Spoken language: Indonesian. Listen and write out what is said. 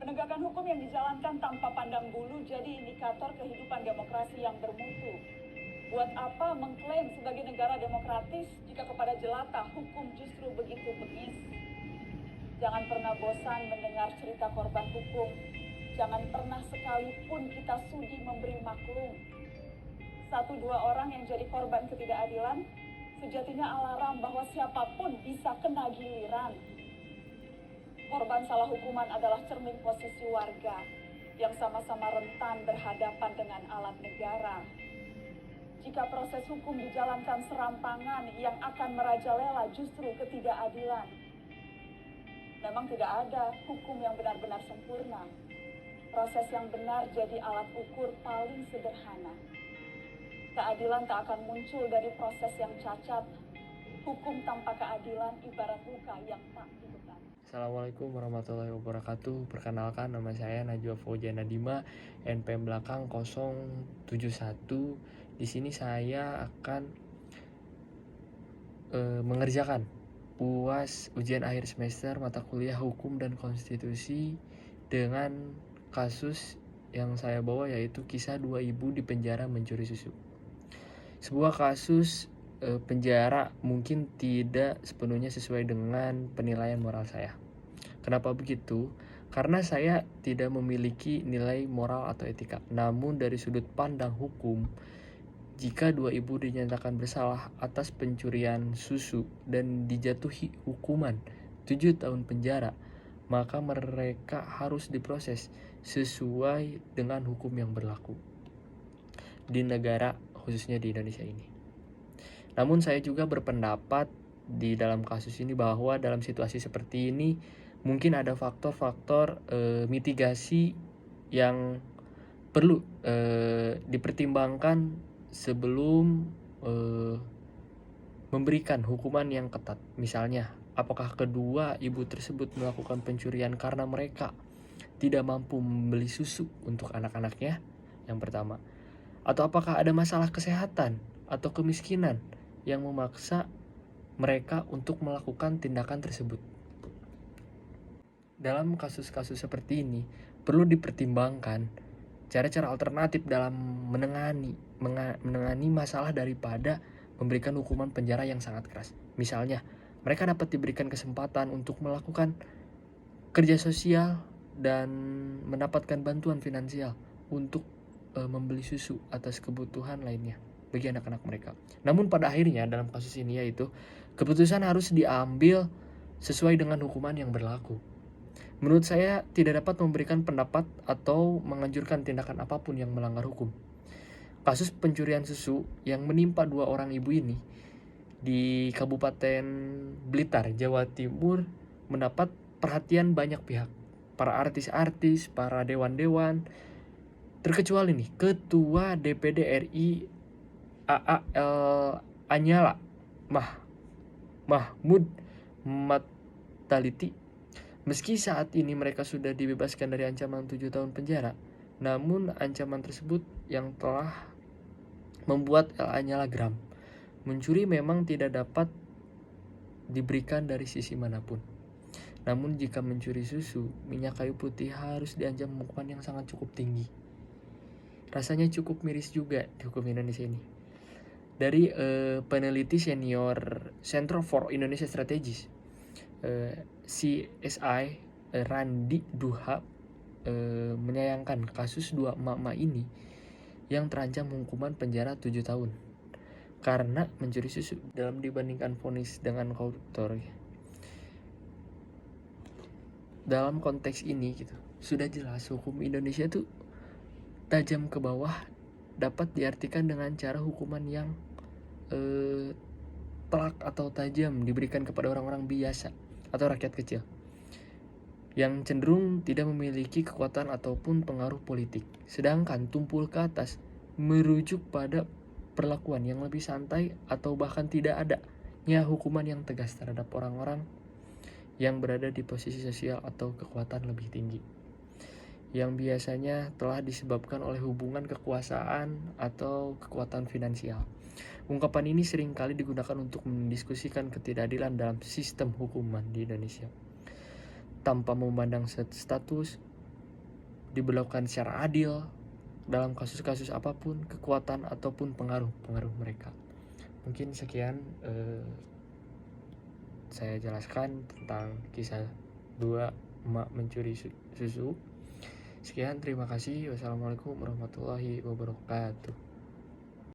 Penegakan hukum yang dijalankan tanpa pandang bulu jadi indikator kehidupan demokrasi yang bermutu. Buat apa mengklaim sebagai negara demokratis jika kepada jelata hukum justru begitu bengis? Jangan pernah bosan mendengar cerita korban hukum. Jangan pernah sekalipun kita sudi memberi maklum. 1-2 orang yang jadi korban ketidakadilan sejatinya alarm bahwa siapapun bisa kena giliran. Korban salah hukuman adalah cermin posisi warga yang sama-sama rentan berhadapan dengan alat negara. Jika proses hukum dijalankan serampangan, yang akan merajalela justru ketidakadilan. Memang tidak ada hukum yang benar-benar sempurna. Proses yang benar jadi alat ukur paling sederhana. Keadilan tak akan muncul dari proses yang cacat. Hukum tanpa keadilan ibarat luka yang tak dibeban. Assalamualaikum warahmatullahi wabarakatuh. Perkenalkan, nama saya Najwa Fauzia Nadima, NPM belakang 071. Di sini saya akan mengerjakan UAS ujian akhir semester mata kuliah Hukum dan Konstitusi dengan kasus yang saya bawa, yaitu kisah 2 ibu di penjara mencuri susu. Sebuah kasus penjara mungkin tidak sepenuhnya sesuai dengan penilaian moral saya. Kenapa begitu? Karena saya tidak memiliki nilai moral atau etika. Namun dari sudut pandang hukum, jika 2 ibu dinyatakan bersalah atas pencurian susu dan dijatuhi hukuman 7 tahun penjara, maka mereka harus diproses sesuai dengan hukum yang berlaku di negara, khususnya di Indonesia ini. Namun saya juga berpendapat di dalam kasus ini bahwa dalam situasi seperti ini mungkin ada faktor-faktor mitigasi yang perlu dipertimbangkan sebelum memberikan hukuman yang ketat. Misalnya, apakah kedua ibu tersebut melakukan pencurian karena mereka tidak mampu membeli susu untuk anak-anaknya? Yang pertama. Atau apakah ada masalah kesehatan atau kemiskinan yang memaksa mereka untuk melakukan tindakan tersebut? Dalam kasus-kasus seperti ini, perlu dipertimbangkan cara-cara alternatif dalam menangani masalah daripada memberikan hukuman penjara yang sangat keras. Misalnya, mereka dapat diberikan kesempatan untuk melakukan kerja sosial dan mendapatkan bantuan finansial untuk membeli susu atas kebutuhan lainnya bagi anak-anak mereka. Namun pada akhirnya dalam kasus ini, yaitu keputusan harus diambil sesuai dengan hukuman yang berlaku. Menurut saya tidak dapat memberikan pendapat atau menganjurkan tindakan apapun yang melanggar hukum. Kasus pencurian susu yang menimpa 2 orang ibu ini di Kabupaten Blitar, Jawa Timur mendapat perhatian banyak pihak. Para artis-artis, para dewan-dewan, terkecuali nih Ketua DPD RI AAL Anyala Mahmud Mataliti. Meski saat ini mereka sudah dibebaskan dari ancaman 7 tahun penjara, namun ancaman tersebut yang telah membuat El Anyala geram. Mencuri memang tidak dapat diberikan dari sisi manapun. Namun jika mencuri susu, minyak kayu putih harus diancam hukuman yang sangat cukup tinggi. Rasanya cukup miris juga di hukum Indonesia ini. Dari peneliti senior Center for Indonesia Strategis, CSI Randi Duha menyayangkan kasus 2 emak-emak ini yang terancam hukuman penjara 7 tahun karena mencuri susu dalam dibandingkan vonis dengan koruptor. Dalam konteks ini gitu, sudah jelas hukum Indonesia tuh tajam ke bawah dapat diartikan dengan cara hukuman yang telak atau tajam diberikan kepada orang-orang biasa atau rakyat kecil yang cenderung tidak memiliki kekuatan ataupun pengaruh politik. Sedangkan tumpul ke atas merujuk pada perlakuan yang lebih santai atau bahkan tidak adanya hukuman yang tegas terhadap orang-orang yang berada di posisi sosial atau kekuatan lebih tinggi, yang biasanya telah disebabkan oleh hubungan kekuasaan atau kekuatan finansial. Ungkapan ini seringkali digunakan untuk mendiskusikan ketidakadilan dalam sistem hukuman di Indonesia. Tanpa memandang status, diberlakukan secara adil dalam kasus-kasus apapun, kekuatan ataupun pengaruh mereka. Mungkin sekian saya jelaskan tentang kisah dua emak mencuri susu. Sekian, terima kasih. Wassalamualaikum warahmatullahi wabarakatuh.